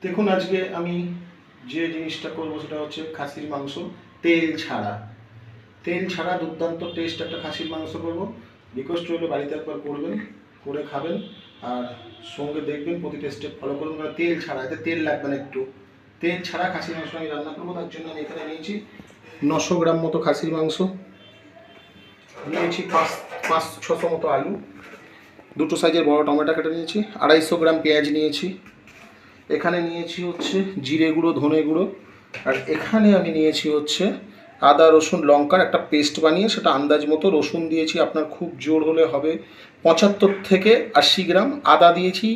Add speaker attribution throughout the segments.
Speaker 1: দেখুন আজকে আমি যে জিনিসটা করবো সেটা হচ্ছে খাসির মাংস তেল ছাড়া। তেল ছাড়া দুর্দান্ত টেস্ট একটা খাসির মাংস করবো। রিকোয়েস্ট রইল বাড়িতে একবার করবেন, করে খাবেন, আর সঙ্গে দেখবেন প্রতিটা স্টেপ ফলো করবেন। কারণ তেল ছাড়া, এতে তেল লাগবে না একটু। তেল ছাড়া খাসির মাংস আমি রান্না করবো। তার জন্য আমি এখানে নিয়েছি 900 গ্রাম মতো খাসির মাংস, নিয়েছি 500-600 মতো আলু, দুটো সাইজের বড় টমেটো কেটে নিয়েছি, 250 গ্রাম পেঁয়াজ নিয়েছি, এখানে নিয়েছি হচ্ছে জিরে গুঁড়ো, ধনে গুঁড়ো, আর এখানে আমি নিয়েছি হচ্ছে আদা রসুন লঙ্কার একটা পেস্ট বানিয়ে সেটা আন্দাজ মতো। রসুন দিয়েছি আপনার খুব জোর হলে হবে 75 থেকে 80 গ্রাম, আদা দিয়েছি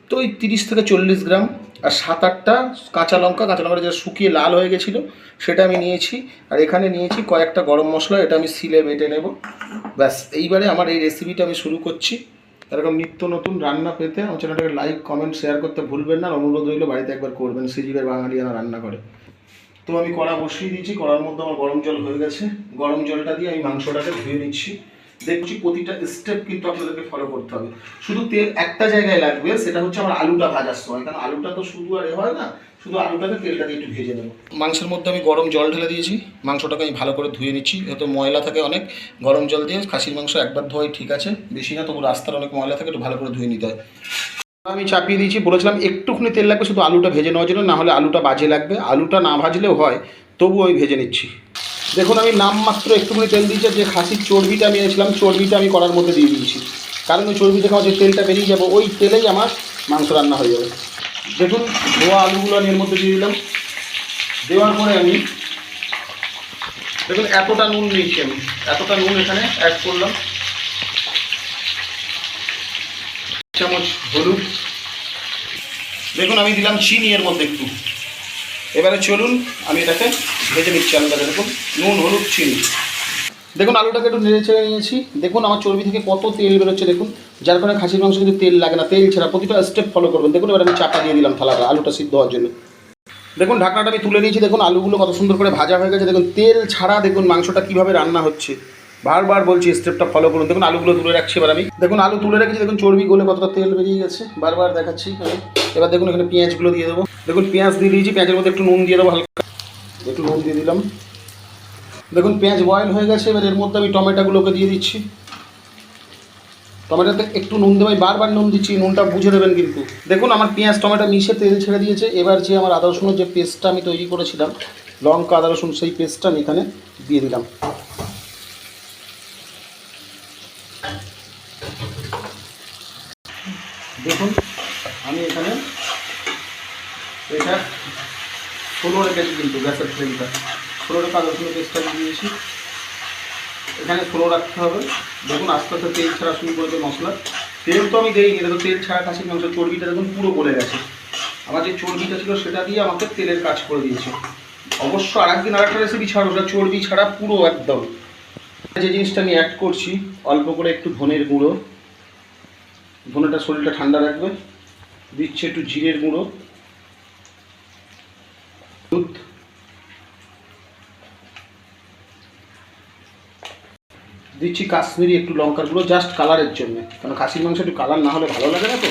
Speaker 1: তো ওই 30 থেকে 40 গ্রাম, আর 7-8টা কাঁচা লঙ্কাটা যেটা শুকিয়ে লাল হয়ে গেছিলো সেটা আমি নিয়েছি। আর এখানে নিয়েছি কয়েকটা গরম মশলা, এটা আমি সিলে বেটে নেব। ব্যাস, এইবারে আমার এই রেসিপিটা আমি শুরু করছি। এরকম নিত্য নতুন রান্না পেতে আমার চ্যানেলটাকে লাইক কমেন্ট শেয়ার করতে ভুলবেন না। অনুরোধ রইল বাড়িতে একবার করবেন, সিজিবের বাঙালিয়ানা রান্না করে। তো আমি কড়া বসিয়ে দিয়েছি, কড়ার মধ্যে আমার গরম জল হয়ে গেছে। গরম জলটা দিয়ে আমি মাংসটাকে ধুয়ে নিচ্ছি। দেখছি প্রতিটা স্টেপ কিন্তু আপনাদেরকে ফলো করতে হবে। শুধু তেল একটা জায়গায় লাগবে, সেটা হচ্ছে আমার আলুটা ভাজার সময়। কারণ আলুটা তো শুধু আর হয় না, শুধু আলুটাকে তেলটা দিয়ে একটু ভেজে নেব। মাংসের মধ্যে আমি গরম জল ঢেলে দিয়েছি, মাংসটাকে আমি ভালো করে ধুয়ে নিচ্ছি। যেহেতু ময়লা থাকে অনেক, গরম জল দিয়ে খাসির মাংস একবার ধোয়াই ঠিক আছে, বেশি না, তবু রাস্তার অনেক ময়লা থাকে, একটু ভালো করে ধুয়ে নিতে হয়। আমি চাপিয়ে দিয়েছি, বলেছিলাম একটুখানি তেল লাগবে শুধু আলুটা ভেজে নেওয়ার জন্য, না হলে আলুটা বাজে লাগবে। আলুটা না ভাজলেও হয়, তবু আমি ভেজে নিচ্ছি। দেখুন আমি নামমাত্র একটুখানি তেল দিয়েছি, যে খাসির চর্বিটা আমি এনেছিলাম চর্বিটা আমি কড়ার মধ্যে দিয়ে দিয়েছি। কারণ ওই চর্বি থেকে আমার যে তেলটা বেরিয়ে যাবে, ওই তেলেই আমার মাংস রান্না হয়ে যাবে। দেখুন ধোয়া আলুগুলো আমি এর মধ্যে দিয়ে দিলাম। দেওয়ার পরে আমি দেখুন এতটা নুন নিয়েছি, আমি এতটা নুন এখানে অ্যাড করলাম। চামচ হলুদ, দেখুন আমি দিলাম চিনি এর মধ্যে একটু। এবারে চলুন আমি এটাকে ভেজে নিচ্ছি আলুটাকে। দেখুন নুন হলুদ চিনি, দেখুন আলুটাকে একটু নেড়ে চেড়ে নিয়েছি। দেখুন আমার চর্বি থেকে কত তেল বেরোচ্ছে দেখুন, যার কারণে খাসির মাংস কিন্তু তেল লাগে না। তেল ছাড়া প্রতিটা স্টেপ ফলো করবেন। দেখুন এবার আমি চাপা দিয়ে দিলাম থালাটা আলুটা সিদ্ধ হওয়ার জন্য। দেখুন ঢাকনাটা আমি তুলে নিয়েছি। দেখুন আলুগুলো কত সুন্দর করে ভাজা হয়ে গেছে। দেখুন তেল ছাড়া দেখুন মাংসটা কীভাবে রান্না হচ্ছে। বারবার বলছি স্টেপটা ফলো করুন। দেখুন আলুগুলো তুলে রাখছি এবার আমি। দেখুন আলু তুলে রেখেছি, দেখুন চর্বি গলে কতটা তেল বেরিয়ে গেছে, বারবার দেখাচ্ছি আমি। এবার দেখুন এখানে পেঁয়াজগুলো দিয়ে দেবো। দেখুন পেঁয়াজ দিয়ে দিয়েছি, পেঁয়াজের মধ্যে একটু নুন দিয়ে দেবো, হালকা একটু নুন দিয়ে দিলাম। দেখুন পেঁয়াজ বয়েল হয়ে গেছে, এবার এর মধ্যে আমি টমেটোগুলোকে দিয়ে দিচ্ছি। টমেটোতে একটু নুন দেবেন, বারবার নুন দিচ্ছি, নুনটা বুঝে দেবেন কিন্তু। দেখুন আমার পেঁয়াজ টমেটো মিশে তেল ছেড়ে দিয়েছে। এবার যে আমার আদা রসুনের যে পেস্টটা আমি তৈরি করেছিলাম, লঙ্কা আদা রসুন, সেই পেস্টটা আমি এখানে দিয়ে দিলাম। দেখুন আমি এখানে এটা 16 রেখেছি কিন্তু গ্যাসের ফ্লেমটা 16 রেখে আদা রসুনের পেস্টটা দিয়েছি। এখানে 16 রাখতে হবে। দেখুন আস্তে আস্তে তেল ছাড়া শুরু করেছে মশলা। তেল তো আমি দিইনি, দেখুন তেল ছাড়া খাসির মাংস। চর্বিটা দেখুন পুরো গলে গেছে। আমার যে চর্বিটা ছিল সেটা দিয়ে আমাকে তেলের কাজ করে দিয়েছে। অবশ্য আরেকদিন আরেকটা রেসিপি ছাড়ো, সেটা চর্বি ছাড়া পুরো একদম। যে জিনিসটা আমি অ্যাড করছি, অল্প করে একটু ধনের গুঁড়ো, ধনেটা শরীরটা ঠান্ডা রাখবে। দিচ্ছে একটু জিরের গুঁড়ো, দুধ, দিচ্ছি কাশ্মীরি একটু লঙ্কার গুঁড়ো, জাস্ট কালারের জন্য। কারণ খাসির মাংস একটু কালার না হলে ভালো লাগে না, তো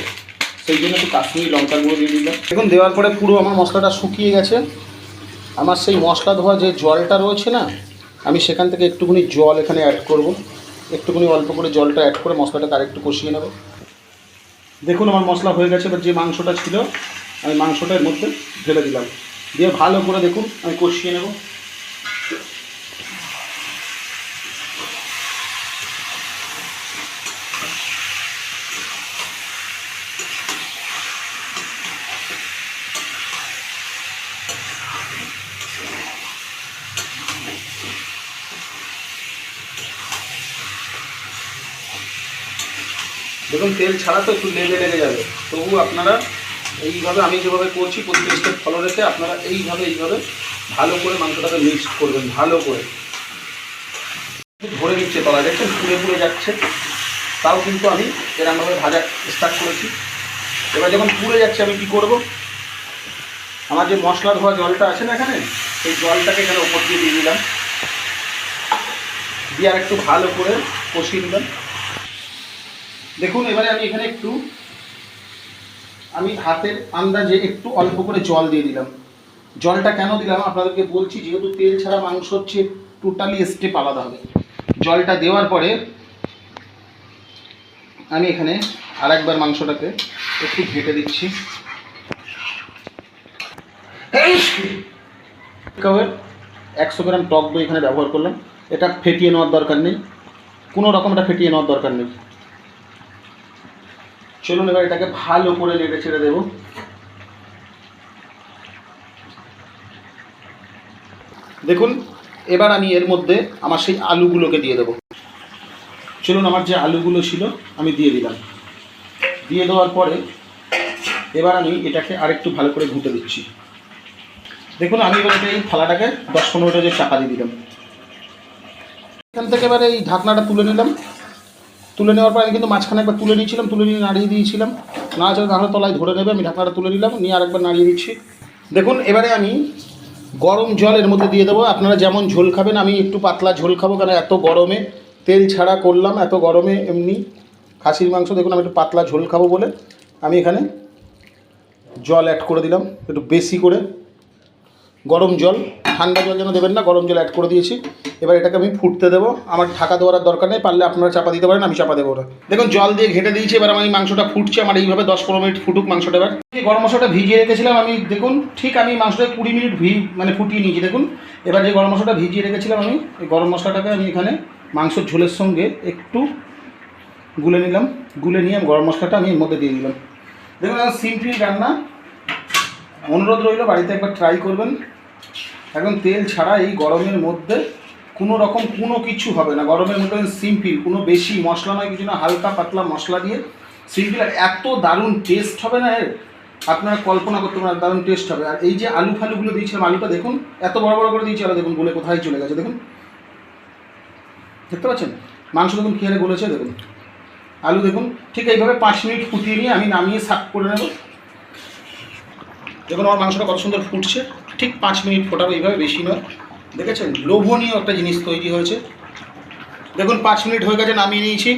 Speaker 1: সেই জন্য একটু কাশ্মীরি লঙ্কার গুঁড়ো দিয়ে দিলাম। দেখুন দেওয়ার পরে পুরো আমার মশলাটা শুকিয়ে গেছে। আমার সেই মশলা ধোয়া যে জলটা রয়েছে না, আমি সেখান থেকে একটুখানি জল এখানে অ্যাড করব। একটুখানি অল্প করে জলটা অ্যাড করে মশলাটাকে আরেকটু কষিয়ে নেব। দেখুন আমার মশলা হয়ে গেছে। এবার যে মাংসটা ছিল আমি মাংসটা এর মধ্যে ঢেলে দিলাম, দিয়ে ভালো করে দেখুন আমি কষিয়ে নেব। দেখুন তেল ছাড়া তো একটু লেগে যাবে, তবু আপনারা এইভাবে আমি যেভাবে করছি প্রতিটা স্টেপ ফলো রেখে আপনারা এইভাবে ভালো করে মাংসটাকে মিক্সড করবেন। ভালো করে ধরে নিচ্ছে তলা, দেখছেন পুড়ে পুড়ে যাচ্ছে, তাও কিন্তু আমি এরকমভাবে ভাজা স্টার্ট করেছি। এবার যখন পুড়ে যাচ্ছে আমি কী করব, আমার যে মশলা ধোয়া জলটা আছে না এখানে, সেই জলটাকে এখানে ওপর দিয়ে দিয়ে দিলাম, দিয়ে আর একটু ভালো করে কষিয়ে দিলাম। দেখুন এবারে আমি এখানে একটু আমি হাতের আন্দাজে একটু অল্প করে জল দিয়ে দিলাম। জলটা কেন দিলাম আপনাদেরকে বলছি, যেহেতু তেল ছাড়া মাংস হচ্ছে টোটালি স্টেপ আলাদা হবে। জলটা দেওয়ার পরে আমি এখানে আরেকবার মাংসটাকে একটু ঘেঁটে দিচ্ছি। 100 গ্রাম টক দই এখানে ব্যবহার করলাম। এটা ফেটিয়ে নেওয়ার দরকার নেই, কোনো রকম এটা ফেটিয়ে নেওয়ার দরকার নেই। চলুন এবার এটাকে ভালো করে নেড়ে ছেড়ে দেবো। দেখুন এবার আমি এর মধ্যে আমার সেই আলুগুলোকে দিয়ে দেবো। চলুন আমার যে আলুগুলো ছিল আমি দিয়ে দিলাম। দিয়ে দেওয়ার পরে এবার আমি এটাকে আরেকটু ভালো করে ঘুঁটে দিচ্ছি। দেখুন আমি এবার এই থালাটাকে 10-15 মিনিট চাপা দিয়ে দিলাম। এখান থেকে এবারে এই ঢাকনাটা তুলে নিলাম। তুলে নেওয়ার পর আমি কিন্তু মাঝখানে একবার তুলে নিয়েছিলাম, তুলে নিয়ে নাড়িয়ে দিয়েছিলাম, না চলে তাহলে তলায় ধরে নেবে। আমি ঢাকনাটা তুলে নিলাম, নিয়ে আরেকবার নাড়িয়ে দিচ্ছি। দেখুন এবারে আমি গরম জল এর মধ্যে দিয়ে দেবো। আপনারা যেমন ঝোল খাবেন, আমি একটু পাতলা ঝোল খাবো, কারণ এত গরমে তেল ছাড়া করলাম, এত গরমে এমনি খাসির মাংস, দেখুন আমি একটু পাতলা ঝোল খাবো বলে আমি এখানে জল অ্যাড করে দিলাম একটু বেশি করে। গরম জল, ঠান্ডা জল যেন দেবেন না, গরম জল অ্যাড করে দিয়েছি। এবার এটাকে আমি ফুটতে দেবো। আমার ঢাকা দেওয়ার দরকার নেই, পারলে আপনারা চাপা দিতে পারেন, আমি চাপা দেবো না। দেখুন জল দিয়ে ঘেঁটে দিয়েছি। এবার আমার এই মাংসটা ফুটছে, আমার এইভাবে 10-15 মিনিট ফুটুক মাংসটা। এবার এই গরম মশলাটা ভিজিয়ে রেখেছিলাম আমি, দেখুন ঠিক আমি মাংসটা 20 মিনিট ফুটিয়ে নিয়েছি। দেখুন এবার যে গরম মশলাটা ভিজিয়ে রেখেছিলাম আমি, এই গরম মশলাটাকে আমি এখানে মাংসের ঝোলের সঙ্গে একটু গুলে নিলাম। গুলে নিয়ে গরম মশলাটা আমি এর মধ্যে দিয়ে দিলাম। দেখুন সিম্পল রান্না, অনুরোধ রইল বাড়িতে একবার ট্রাই করবেন। এখন তেল ছাড়া এই গরমের মধ্যে কোনো রকম কোনো কিছু হবে না। গরমের মধ্যে সিম্পল, কোনো বেশি মশলা নয়, কিছু না, হালকা পাতলা মশলা দিয়ে সিম্পল, আর এত দারুণ টেস্ট হবে না এর, আপনারা কল্পনা করতে পারেন, দারুণ টেস্ট হবে। আর এই যে আলু ফালুগুলো দিয়েছিলাম, আলুটা দেখুন এত বড় বড় করে দিয়েছি, আলু দেখুন গলে কোথায় চলে গেছে। দেখুন দেখতে পাচ্ছেন, মাংস দেখুন কী হারে গলেছে। দেখুন আলু দেখুন। ঠিক এইভাবে 5 মিনিট ফুটিয়ে নিয়ে আমি নামিয়ে সার্ভ করে নেব। দেখুন আমার মাংসটা কত সুন্দর ফুটছে। ঠিক 5 মিনিট ফোটাবো এইভাবে, বেশি নয়। দেখেছেন লোভনীয় একটা জিনিস তৈরি হয়েছে। দেখুন 5 মিনিট হয়ে গেছে, নামিয়ে নিয়েছি।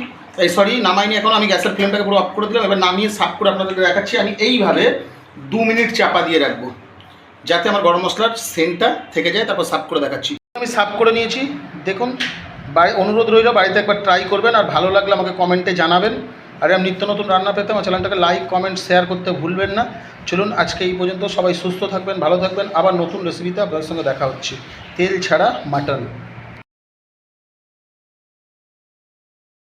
Speaker 1: নামাইনি এখন, আমি গ্যাসের ফ্লেমটাকে পুরো অফ করে দিলাম। এবার নামিয়ে সার্ভ করে আপনাদেরকে দেখাচ্ছি। আমি এইভাবে 2 মিনিট চাপা দিয়ে রাখবো, যাতে আমার গরম মশলার সেন্টটা থেকে যায়, তারপর সার্ভ করে দেখাচ্ছি। আমি সার্ভ করে নিয়েছি। দেখুন অনুরোধ রইল বাড়িতে একবার ট্রাই করবেন, আর ভালো লাগলে আমাকে কমেন্টে জানাবেন। আর আমি নিত্য নতুন রান্না পেতে আমার চ্যানেলটাকে লাইক, কমেন্ট, শেয়ার করতে ভুলবেন না। চলুন আজকে এই পর্যন্ত। সবাই সুস্থ থাকবেন, ভালো থাকবেন। আবার নতুন রেসিপিতে আপনাদের সঙ্গে দেখা হচ্ছে। তেল ছাড়া মাটন।